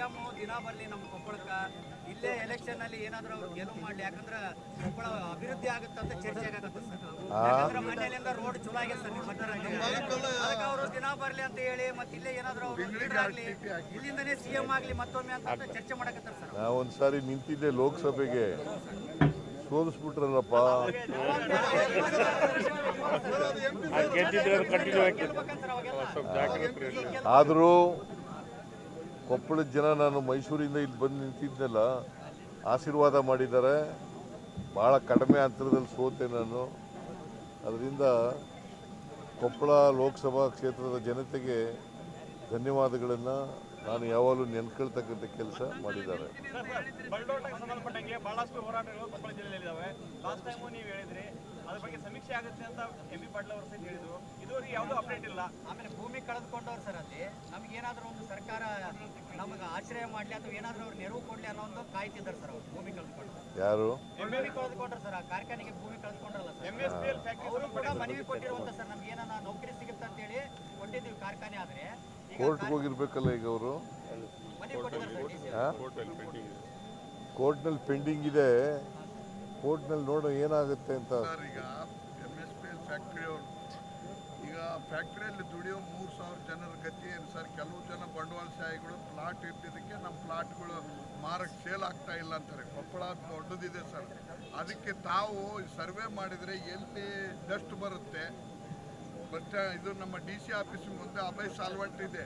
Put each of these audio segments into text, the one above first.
CM ದಿನ ಬರ್ಲಿ ನಮ್ಮ ಕೊಪ್ಪಳಕ್ಕ ಇಲ್ಲೇ ಎಲೆಕ್ಷನ್ ಅಲ್ಲಿ ಏನಾದ್ರು ಅವ್ರು ಗೆಲುವು ಮಾಡ್ಲಿ, ಯಾಕಂದ್ರೆ ಕೊಪ್ಪಳ ಅಭಿವೃದ್ಧಿ ಆಗುತ್ತೆ ಅಂತ ಚರ್ಚೆ ಆಗತ್ತೆ ಸರ್. ಯಾಕಂದ್ರೆ ಮನೆಯಲ್ಲಿಂದ ರೋಡ್ ಚಲೋ ಆಗಿದೆ ಸರ್, ನಿಮ್ಮ ಅದಕ್ಕೆ ಅವರು ದಿನ ಬರ್ಲಿ ಅಂತ ಹೇಳಿ ಮತ್ತೆ ಇಲ್ಲೇ ಏನಾದ್ರು ಅವ್ರು ಲೀಡರ್ ಆಗ್ಲಿ, ಇಲ್ಲಿಂದನೇ ಸಿಎಂ ಆಗ್ಲಿ ಮತ್ತೊಮ್ಮೆ ಅಂತ ಚರ್ಚೆ ಮಾಡಕತ್ತಾರೆ ಸರ್. ನಾ ಒಂದ್ಸಾರಿ ನಿಂತಿದ್ದೆ ಲೋಕಸಭೆಗೆ, ಸೋಲಿಸ್ಬಿಟ್ರಲ್ಲಪ್ಪ. ಆದರೂ ಕೊಪ್ಪಳದ ಜನ, ನಾನು ಮೈಸೂರಿಂದ ಇಲ್ಲಿ ಬಂದು ನಿಂತಿದ್ದೆಲ್ಲ ಆಶೀರ್ವಾದ ಮಾಡಿದ್ದಾರೆ. ಭಾಳ ಕಡಿಮೆ ಅಂತರದಲ್ಲಿ ಸೋತೆ ನಾನು. ಅದರಿಂದ ಕೊಪ್ಪಳ ಲೋಕಸಭಾ ಕ್ಷೇತ್ರದ ಜನತೆಗೆ ಧನ್ಯವಾದಗಳನ್ನು ನಾನು ಯಾವಾಗಲೂ ನೆನ್ಕೊಳ್ತಕ್ಕಂಥ ಕೆಲಸ ಮಾಡಿದ್ದಾರೆ. ಸಂಬಂಧಪಟ್ಟಂಗೆ ಬಹಳಷ್ಟು ಹೋರಾಟಗಳು ಕೊಪ್ಪಳ ಜಿಲ್ಲೆಯಲ್ಲಿದ್ದಾವೆ. ಲಾಸ್ಟ್ ಟೈಮು ನೀವು ಹೇಳಿದ್ರಿ ಅದ್ರ ಬಗ್ಗೆ ಸಮೀಕ್ಷೆ ಆಗುತ್ತೆ ಅಂತ ಎಂ ಬಿ ಪಾಟೀಲ್ ಅವರು ಸಹ ಹೇಳಿದ್ರು. ಇದುವರೆಗೆ ಯಾವುದೂ ಅಪ್ಡೇಟ್ ಇಲ್ಲ. ಆಮೇಲೆ ಭೂಮಿ ಕಳೆದುಕೊಂಡವ್ರು ಸರ್, ಅಲ್ಲಿ ನಮ್ಗೆ ಏನಾದರೂ ಒಂದು ಸರ್ಕಾರ ನಮಗೆ ಆಶ್ರಯ ಮಾಡಲಿ ಅಥವಾ ಏನಾದರೂ ಅವ್ರು ನೆರವು ಕೊಡಲಿ ಅನ್ನೋ ಒಂದು ಕಾಯ್ತಿದ್ದಾರೆ ಸರ್. ಅವ್ರು ಭೂಮಿ ಕಳೆದುಕೊಂಡು ಯಾರು ಭೂಮಿ ಕಳೆದುಕೊಂಡ್ರೆ ಸರ್, ಆ ಕಾರ್ಖಾನೆಗೆ ಭೂಮಿ ಕಳೆದುಕೊಂಡ್ರಲ್ಲ ಸರ್, ಅವರು ಕೂಡ ಮನವಿ ಕೊಟ್ಟಿರುವಂತ ಸರ್, ನಮ್ಗೆ ಏನಾರ ನೌಕರಿ ಸಿಗುತ್ತೆ ಅಂತ ಹೇಳಿ ಕೊಟ್ಟಿದ್ದೀವಿ ಕಾರ್ಖಾನೆ. ಆದರೆ ಕೋರ್ಟ್ಗೆ ಹೋಗಿರ್ಬೇಕಲ್ಲ ಈಗ ಅವರು. ಮನವಿ ಕೊಟ್ಟಿದ್ದಾರೆ ಕೋರ್ಟ್ನಲ್ಲಿ ಪೆಂಡಿಂಗ್ ಇದೆ. ಕೋರ್ಟ್ನಲ್ಲಿ ನೋಡೋ ಏನಾಗುತ್ತೆ ಅಂತ. ಈಗ MSPL ಫ್ಯಾಕ್ಟ್ರಿಯವರು ಈಗ ಫ್ಯಾಕ್ಟ್ರಿಯಲ್ಲಿ ದುಡಿಯೋ 3,000 ಜನರ ಗತಿ ಏನು ಸರ್? ಕೆಲವು ಜನ ಬಂಡವಾಳಶಾಹಿಗಳು ಪ್ಲಾಟ್ ಇರ್ತಿದ್ದಕ್ಕೆ ನಮ್ಮ ಪ್ಲಾಟ್ಗಳು ಮಾರಕ್ಕೆ ಸೇಲ್ ಆಗ್ತಾ ಇಲ್ಲ ಅಂತಾರೆ. ಕೊಪ್ಪಳ ದೊಡ್ಡದಿದೆ ಸರ್, ಅದಕ್ಕೆ ತಾವು ಸರ್ವೆ ಮಾಡಿದರೆ ಎಲ್ಲಿ ಡಸ್ಟ್ ಬರುತ್ತೆ. ಬಟ್ ಇದು ನಮ್ಮ DC ಆಫೀಸ್ ಮುಂದೆ ಅಭಯ್ ಸಾಲ್ವಂಟ್ ಇದೆ,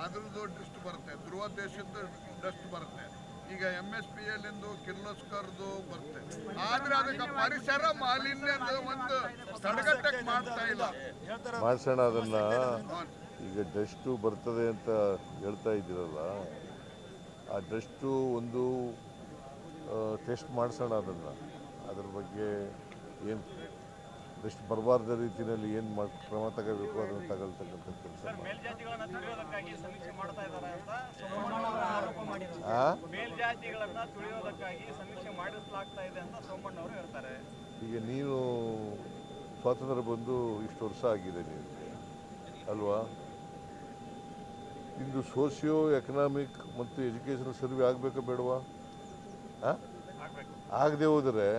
ಅದ್ರದ್ದು ಡಸ್ಟ್ ಬರುತ್ತೆ. ಧ್ರುವ ದೇಶದ್ದು ಡಸ್ಟ್ ಬರುತ್ತೆ. ಈಗ MSPL ಎಂದು ಕಿರ್ಲೋಸ್ಕರ್ದು ಬರುತ್ತೆ. ಆದ್ರೆ ಅದಕ್ಕೆ ಪರಿಸರ ಮಾಲಿನ್ಯ ಒಂದು ತಡೆಗಟ್ಟಕ್ಕೆ ಮಾಡ್ತಾ ಇಲ್ಲ. ಮಾಡ್ಸೋಣ ಅದನ್ನ. ಈಗ ಡಸ್ಟು ಬರ್ತದೆ ಅಂತ ಹೇಳ್ತಾ ಇದ್ದೀರಲ್ಲ, ಆ ಡಸ್ಟು ಒಂದು ಟೆಸ್ಟ್ ಮಾಡಿಸೋಣ ಅದನ್ನು. ಅದ್ರ ಬಗ್ಗೆ ಏನು ಡಸ್ಟ್ ಬರಬಾರ್ದ ರೀತಿಯಲ್ಲಿ ಏನು ಕ್ರಮ ತಗೋಬೇಕು ಅದನ್ನು ತಗೊಳ್ತಕ್ಕಂಥ ಕೆಲಸ. ಮೇಲ್ಜಾತಿಗಳನ್ನ ತುಳಿಯೋದಕ್ಕಾಗಿ ಸಮೀಕ್ಷೆ ಮಾಡ್ತಾ ಇದ್ದಾರೆ ಅಂತ ಮೇಲ್ಜಾತಿಗಳನ್ನ ತುಳಿಯೋದಕ್ಕಾಗಿ ಸಮೀಕ್ಷೆ ಮಾಡಿಸಲಾಗ್ತಾ ಇದೆ ಅಂತ ಸೋಮಣ್ಣ ಅವರು ಹೇಳ್ತಾರೆ. ಈಗ ನೀನು ಸ್ವಾತಂತ್ರ್ಯ ಬಂದು ಇಷ್ಟು ವರ್ಷ ಆಗಿದೆ ನಿಮಗೆ ಅಲ್ವಾ? ಇಂದು ಸೋಷಿಯೋ ಎಕನಾಮಿಕ್ ಮತ್ತು ಎಜುಕೇಷನ್ ಸರ್ವೆ ಆಗಬೇಕಾ ಬೇಡವಾ? ಆಗದೆ ಹೋದರೆ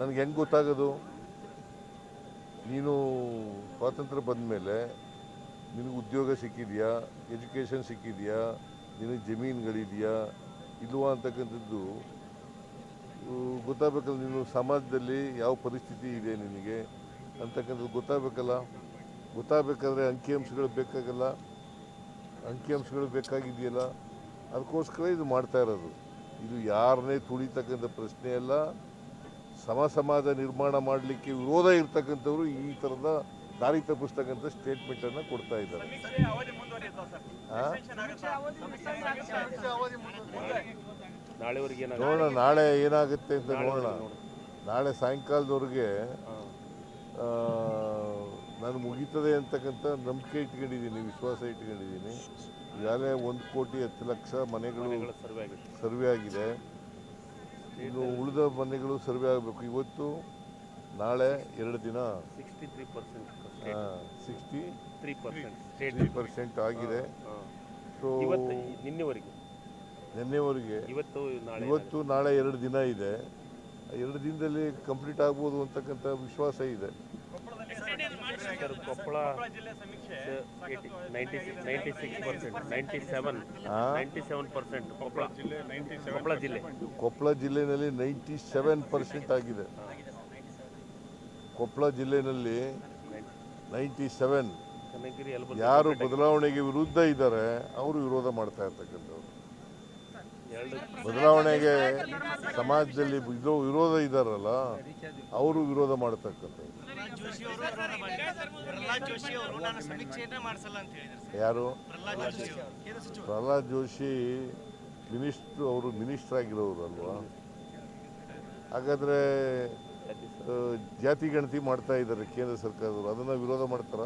ನನಗೆ ಹೆಂಗೆ ಗೊತ್ತಾಗೋದು? ನೀನು ಸ್ವಾತಂತ್ರ್ಯ ಬಂದ ಮೇಲೆ ನಿನಗೆ ಉದ್ಯೋಗ ಸಿಕ್ಕಿದೆಯಾ, ಎಜುಕೇಷನ್ ಸಿಕ್ಕಿದೆಯಾ, ನಿನಗೆ ಜಮೀನುಗಳಿದೆಯಾ ಇಲ್ವಾ ಅಂತಕ್ಕಂಥದ್ದು ಗೊತ್ತಾಗಬೇಕಲ್ಲ. ನೀನು ಸಮಾಜದಲ್ಲಿ ಯಾವ ಪರಿಸ್ಥಿತಿ ಇದೆ ನಿನಗೆ ಅಂತಕ್ಕಂಥದ್ದು ಗೊತ್ತಾಗಬೇಕಲ್ಲ. ಗೊತ್ತಾಗಬೇಕಾದ್ರೆ ಅಂಕಿಅಂಶಗಳು ಬೇಕಾಗಲ್ಲ. ಅಂಕಿಅಂಶಗಳು ಬೇಕಾಗಿದೆಯಲ್ಲ, ಅದಕ್ಕೋಸ್ಕರ ಇದು ಮಾಡ್ತಾ ಇರೋದು. ಇದು ಯಾರನ್ನೇ ತುಳಿತಕ್ಕಂಥ ಪ್ರಶ್ನೆ ಅಲ್ಲ. ಸಮಾಜ ನಿರ್ಮಾಣ ಮಾಡಲಿಕ್ಕೆ ವಿರೋಧ ಇರ್ತಕ್ಕಂಥವ್ರು ಈ ಥರದ ದಾರಿ ತಪ್ಪಿಸ್ತಕ್ಕಂಥ ಸ್ಟೇಟ್ಮೆಂಟನ್ನು ಕೊಡ್ತಾ ಇದ್ದಾರೆ. ನೋಡೋಣ ನಾಳೆ ಏನಾಗುತ್ತೆ ಅಂತ ನೋಡೋಣ. ನಾಳೆ ಸಾಯಂಕಾಲದವರೆಗೆ ನಾನು ಮುಗೀತದೆ ಅಂತಕ್ಕಂಥ ನಂಬಿಕೆ ಇಟ್ಕೊಂಡಿದ್ದೀನಿ, ವಿಶ್ವಾಸ ಇಟ್ಕೊಂಡಿದ್ದೀನಿ. ಈಗಾಗಲೇ 1,10,00,000 ಮನೆಗಳು ಸರ್ವೆ ಆಗಿದೆ. ಇನ್ನು ಉಳಿದ ಮನೆಗಳು ಸರ್ವೆ ಆಗಬೇಕು. ಇವತ್ತು ನಾಳೆ 2 ದಿನ 63% ಆಗಿದೆ. ಸೊ ನಿನ್ನೆವರೆಗೆ ಇವತ್ತು ನಾಳೆ 2 ದಿನ ಇದೆ. 2 ದಿನದಲ್ಲಿ ಕಂಪ್ಲೀಟ್ ಆಗ್ಬೋದು ಅಂತಕ್ಕಂಥ ವಿಶ್ವಾಸ ಇದೆ. ಕೊಪ್ಪಳ ಜಿಲ್ಲೆ ಸಮೀಕ್ಷೆ 97% ಕೊಪ್ಪಳ ಜಿಲ್ಲೆಯಲ್ಲಿ 97% ಆಗಿದೆ. ಕೊಪ್ಪಳ ಜಿಲ್ಲೆಯಲ್ಲಿ 97. ಯಾರು ಬದಲಾವಣೆಗೆ ವಿರುದ್ಧ ಇದ್ದಾರೆ ಅವರು ವಿರೋಧ ಮಾಡ್ತಾ ಇರ್ತಕ್ಕಂಥವ್ರು. ಬದಲಾವಣೆಗೆ ಸಮಾಜದಲ್ಲಿ ವಿರೋಧ ಇದ್ದಾರಲ್ಲ ಅವರು ವಿರೋಧ ಮಾಡ್ತಕ್ಕಂಥವ್ರು. ಯಾರು? ಪ್ರಹ್ಲಾದ್ ಜೋಶಿ ಅವರು ಮಿನಿಸ್ಟರ್ ಆಗಿರೋರು ಅಲ್ವಾ? ಹಾಗಾದರೆ ಜಾತಿ ಗಣತಿ ಮಾಡ್ತಾ ಇದ್ದಾರೆ ಕೇಂದ್ರ ಸರ್ಕಾರದವರು, ಅದನ್ನು ವಿರೋಧ ಮಾಡ್ತಾರ?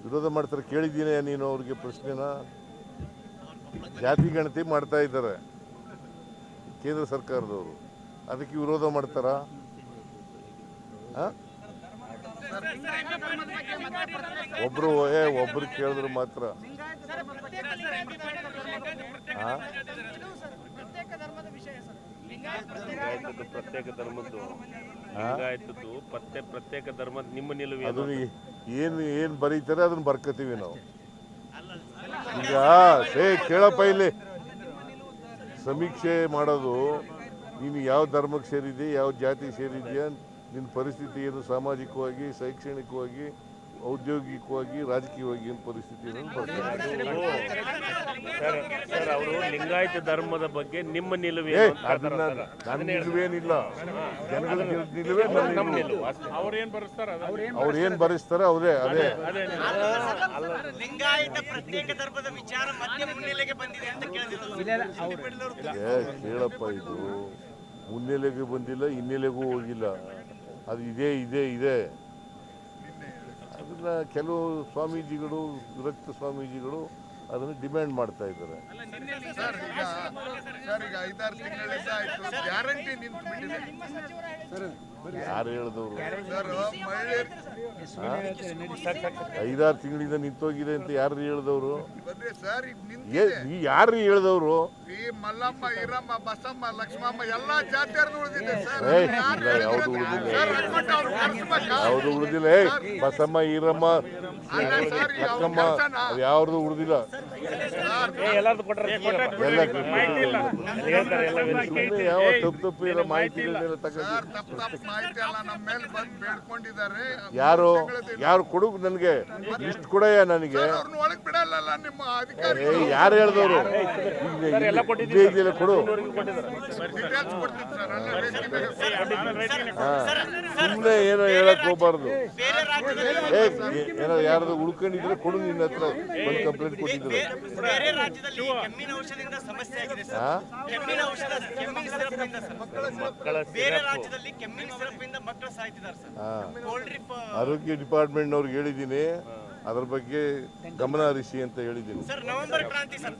ವಿರೋಧ ಮಾಡ್ತಾರೆ. ಕೇಳಿದ್ದೀನಿ ನೀನು ಅವ್ರಿಗೆ ಪ್ರಶ್ನೆನ? ಜಾತಿ ಗಣತಿ ಮಾಡ್ತಾ ಇದ್ದಾರೆ ಕೇಂದ್ರ ಸರ್ಕಾರದವರು, ಅದಕ್ಕೆ ವಿರೋಧ ಮಾಡ್ತಾರಾ? ಒಬ್ರು ಕೇಳಿದ್ರು ಮಾತ್ರ ಪ್ರತ್ಯೇಕ ಧರ್ಮದ್ದು ಲಿಂಗಾಯತದ್ದು ಪ್ರತ್ಯೇಕ ಧರ್ಮದ ನಿಮ್ಮ ನಿಲುವು ಅದನ್ನ ಏನು ಬರೀತಾರೆ ಅದನ್ನ ಬರ್ಕೋತೀವಿ ನಾವು. ಈಗ ಕೇಳಪ್ಪ ಇಲ್ಲಿ ಸಮೀಕ್ಷೆ ಮಾಡೋದು ನೀನು ಯಾವ ಧರ್ಮಕ್ಕೆ ಸೇರಿದೆ, ಯಾವ ಜಾತಿ ಸೇರಿದೆಯಾ, ನಿನ್ನ ಪರಿಸ್ಥಿತಿ ಏನು, ಸಾಮಾಜಿಕವಾಗಿ, ಶೈಕ್ಷಣಿಕವಾಗಿ, ಔದ್ಯೋಗಿಕವಾಗಿ, ರಾಜಕೀಯವಾಗಿ ಏನು ಪರಿಸ್ಥಿತಿ ಸರ್ ಅವರು ಲಿಂಗಾಯತ ಧರ್ಮದ ಬಗ್ಗೆ ನಿಮ್ಮ ನಿಲುವು ನನ್ನ ನಿಲುವೇನಿಲ್ಲ, ಜನಗಳ ನಿಲುವೇ ನಮ್ಮ ನಿಲುವು. ಅವ್ರು ಏನ್ ಬರೆಸ್ತಾರೆ ಅವರೇ ಅದೇ. ಲಿಂಗಾಯತ ಪ್ರತ್ಯೇಕ ಧರ್ಮದ ವಿಚಾರ ಮತ್ತೆ ಮುನ್ನೆಲೆಗೆ ಬಂದಿದೆ ಅಂತ ಕೇಳಪ್ಪ, ಇದು ಮುನ್ನೆಲೆಗೆ ಬಂದಿಲ್ಲ, ಹಿನ್ನೆಲೆಗೂ ಹೋಗಿಲ್ಲ, ಅದು ಇದೆ. ಅದನ್ನ ಕೆಲವು ಸ್ವಾಮೀಜಿಗಳು, ವಿರಕ್ತ ಸ್ವಾಮೀಜಿಗಳು ಅದನ್ನು ಡಿಮ್ಯಾಂಡ್ ಮಾಡ್ತಾ ಇದ್ದಾರೆ. ಸರ್ ಈಗ 5-6 ತಿಂಗಳಿಂದ ಆಯ್ತು ಗ್ಯಾರಂಟಿ ನಿಂತು ಬಿಟ್ಟಿದೆ. ಯಾರು ಹೇಳಿದವರು? ಸರ್ ಮಹಿಳೆಯರು 5-6 ತಿಂಗಳಿಂದ ನಿಂತೋಗಿದೆ ಅಂತ ಯಾರು ಹೇಳಿದವರು? ಬಂದ್ರೆ ಸರ್ ಈಗ ನಿಂತಿದೆ. ಯಾರು ಹೇಳಿದವರು? ಈ ಮಲ್ಲಮ್ಮ, ಈರಮ್ಮ, ಬಸಮ್ಮ, ಲಕ್ಷ್ಮಮ್ಮ ಎಲ್ಲಾ ಜಾತಿಯರ್ದು ಉಳಿದಿದೆ ಸರ್. ಯಾವುದು ಉಳಿದಿಲ್ಲ, ಸರ್ ರಕ್ಕಮಠ ಅವ್ರು ಕರ್ಸ್ಬೇಕಾ? ಯಾವುದು ಉಳಿದಿಲ್ಲ. ಬಸಮ್ಮ, ಈರಮ್ಮ, ಅಕ್ಕಮ್ಮ ಅದು ಯಾವ್ದು ಉಳಿದಿಲ್ಲ. ಯಾವ ತಪ್ಪು ಇರೋ ಮಾಹಿತಿಗಳನ್ನೆಲ್ಲ ಸರ್ ತಪ್ಪು ಮಾಹಿತಿ ಎಲ್ಲ ನಮ್ಮ ಮೇಲೆ ಬಂದು ಬೇಡ್ಕೊಂಡಿದ್ದಾರೆ. ಯಾರು ಕೊಡು ನನಗೆ ಲಿಸ್ಟ್ ಕೊಡಯ್ಯ ನನಗೆ. ಅವ್ರನ್ನ ಒಳಗ್ ಬಿಡಲ್ಲ ನಿಮ್ಮ ಅಧಿಕಾರಿ. ಯಾರು ಹೇಳಿದವರು? ಇದೆಯಲ್ಲ ಕೊಡು. ಡೀಟೇಲ್ಸ್ ಕೊಡ್ತೀನಿ ಸರ್ ಎಲ್ಲ ರೇಷ್ಮೆ ಮೇಲೆ. ಸುಮ್ಮನೆ ಏನೋ ಹೇಳಕ್ ಹೋಗ್ಬಾರ್ದು. ಏನೋ ಯಾರ್ದು ಉಳ್ಕೊಂಡಿದ್ರೆ ಕೊಡು, ನಿನ್ನ ಹತ್ರ ಒಂದು ಕಂಪ್ಲೇಂಟ್ ಕೊಟ್ಟಿದ್ರೆ. ಬೇರೆ ರಾಜ್ಯದಲ್ಲಿ ಕೆಮ್ಮಿನ ಔಷಧದಿಂದ ಸಮಸ್ಯೆ ಆಗಿದೆ ಸರ್. ಕೆಮ್ಮಿನ ಔಷಧ, ಕೆಮ್ಮಿನ ಸಿರಪ್ಪಿಂದ ಸರ್. ಬೇರೆ ರಾಜ್ಯದಲ್ಲಿ ಕೆಮ್ಮಿನ ಸಿರಪ್ಪಿಂದ ಮಕ್ಕಳು ಸಾಯ್ತಿದ್ದಾರೆ ಸರ್. ಆರೋಗ್ಯ ಡಿಪಾರ್ಟ್ಮೆಂಟ್ನವ್ರಿಗೆ ಹೇಳಿದ್ದೀನಿ, ಅದ್ರ ಬಗ್ಗೆ ಗಮನ ಹರಿಸಿ ಅಂತ ಹೇಳಿದ್ದೀನಿ. ಸರ್ ನವೆಂಬರ್ ಕ್ರಾಂತಿ ಸರ್.